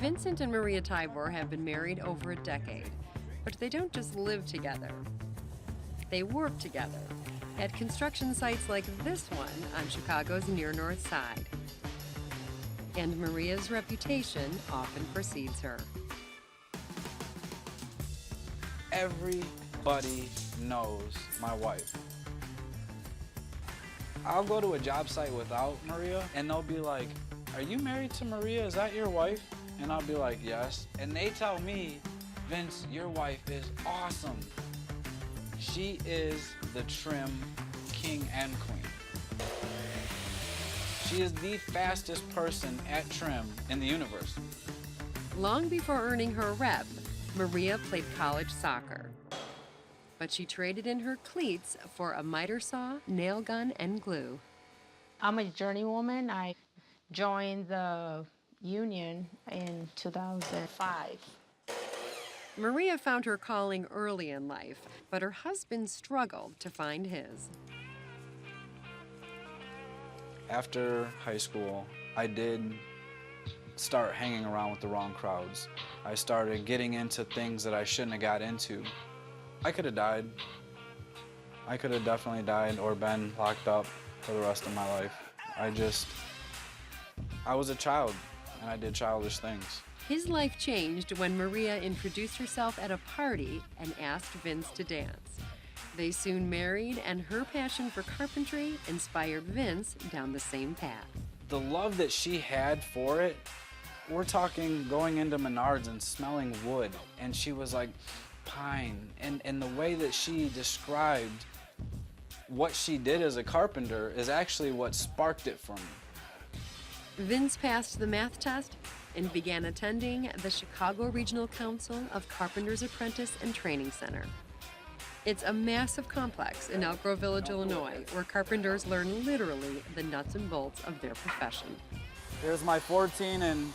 Vincent and Maria Tybor have been married over a decade, but they don't just live together. They work together at construction sites like this one on Chicago's near North Side. And Maria's reputation often precedes her. Everybody knows my wife. I'll go to a job site without Maria, and they'll be like, "Are you married to Maria? Is that your wife?" And I'll be like, "Yes." And they tell me, "Vince, your wife is awesome. She is the trim king and queen. She is the fastest person at trim in the universe." Long before earning her rep, Maria played college soccer. But she traded in her cleats for a miter saw, nail gun, and glue. I'm a journeywoman. I joined the union in 2005. Maria found her calling early in life, but her husband struggled to find his. After high school, I did start hanging around with the wrong crowds. I started getting into things that I shouldn't have got into. I could have died. I could have definitely died or been locked up for the rest of my life. I was a child, and I did childish things. His life changed when Maria introduced herself at a party and asked Vince to dance. They soon married, and her passion for carpentry inspired Vince down the same path. The love that she had for it, we're talking going into Menards and smelling wood, and she was like, pine. And the way that she described what she did as a carpenter is actually what sparked it for me. Vince passed the math test and began attending the Chicago Regional Council of Carpenters Apprentice and Training Center. It's a massive complex in Elk Grove Village, Illinois, where carpenters learn literally the nuts and bolts of their profession. Here's my 14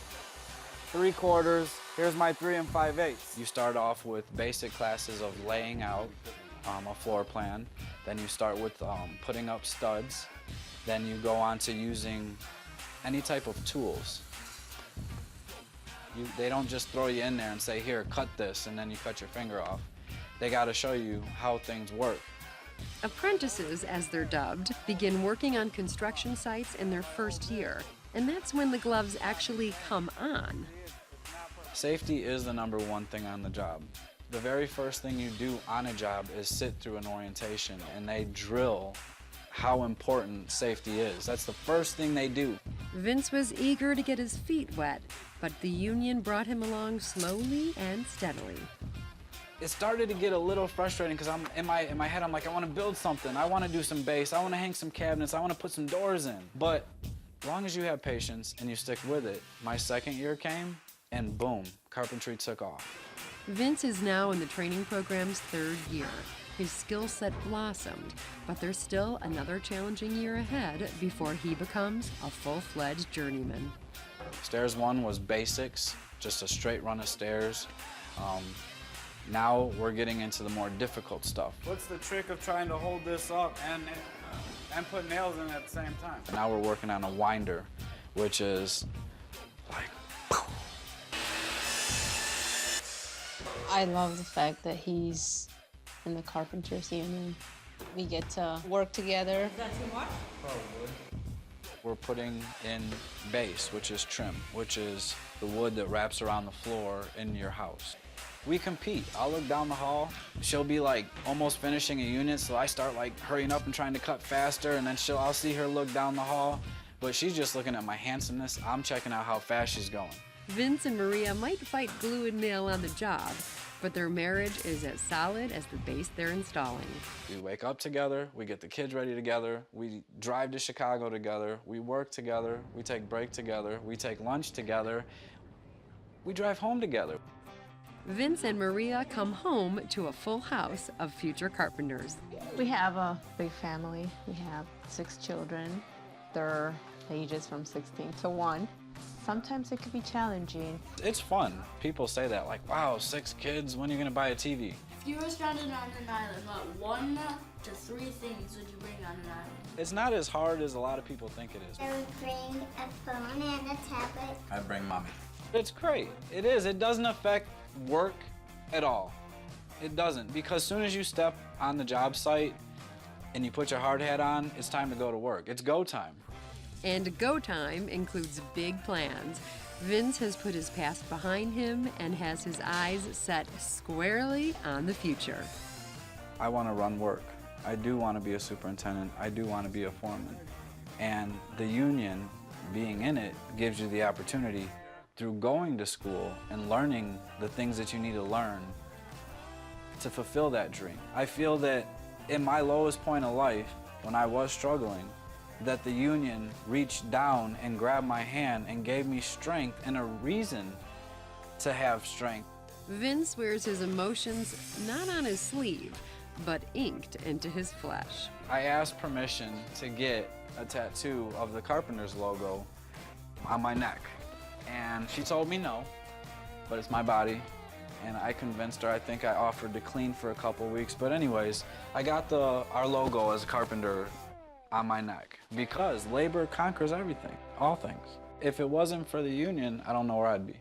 3/4. Here's my 3 5/8. You start off with basic classes of laying out a floor plan. Then you start with putting up studs. Then you go on to using any type of tools. They don't just throw you in there and say, "Here, cut this," and then you cut your finger off. They got to show you how things work. Apprentices, as they're dubbed, begin working on construction sites in their first year, and that's when the gloves actually come on. Safety is the #1 thing on the job. The very first thing you do on a job is sit through an orientation, and they drill how important safety is. That's the first thing they do. Vince was eager to get his feet wet, but the union brought him along slowly and steadily. It started to get a little frustrating because in my head, I'm like, I want to build something. I want to do some base. I want to hang some cabinets. I want to put some doors in. But as long as you have patience and you stick with it, my second year came, and boom, carpentry took off. Vince is now in the training program's 3rd year. His skill set blossomed, but there's still another challenging year ahead before he becomes a full-fledged journeyman. Stairs 1 was basics, just a straight run of stairs. Now we're getting into the more difficult stuff. What's the trick of trying to hold this up and put nails in at the same time? Now we're working on a winder, which is like... I love the fact that he's in the Carpenters union. We get to work together. Is that too much? Probably. We're putting in base, which is trim, which is the wood that wraps around the floor in your house. We compete. I'll look down the hall. She'll be like almost finishing a unit, so I start like hurrying up and trying to cut faster, and then I'll see her look down the hall, but she's just looking at my handsomeness. I'm checking out how fast she's going. Vince and Maria might fight glue and nail on the job, but their marriage is as solid as the base they're installing. We wake up together, we get the kids ready together, we drive to Chicago together, we work together, we take break together, we take lunch together, we drive home together. Vince and Maria come home to a full house of future carpenters. We have a big family. We have 6 children. Their ages from 16 to 1. Sometimes it can be challenging. It's fun. People say that, like, wow, 6 kids, when are you gonna buy a TV? If you were stranded on an island, what 1 to 3 things would you bring on an island? It's not as hard as a lot of people think it is. I would bring a phone and a tablet. I'd bring mommy. It's great. It is. It doesn't affect work at all. It doesn't, because as soon as you step on the job site and you put your hard hat on, it's time to go to work. It's go time. And go time includes big plans. Vince has put his past behind him and has his eyes set squarely on the future. I want to run work. I do want to be a superintendent. I do want to be a foreman. And the union, being in it, gives you the opportunity through going to school and learning the things that you need to learn to fulfill that dream. I feel that in my lowest point of life, when I was struggling, that the union reached down and grabbed my hand and gave me strength and a reason to have strength. Vince wears his emotions not on his sleeve, but inked into his flesh. I asked permission to get a tattoo of the Carpenters logo on my neck. And she told me no, but it's my body. And I convinced her. I think I offered to clean for a couple weeks. But anyways, I got our logo as a carpenter on my neck because labor conquers everything, all things. If it wasn't for the union, I don't know where I'd be.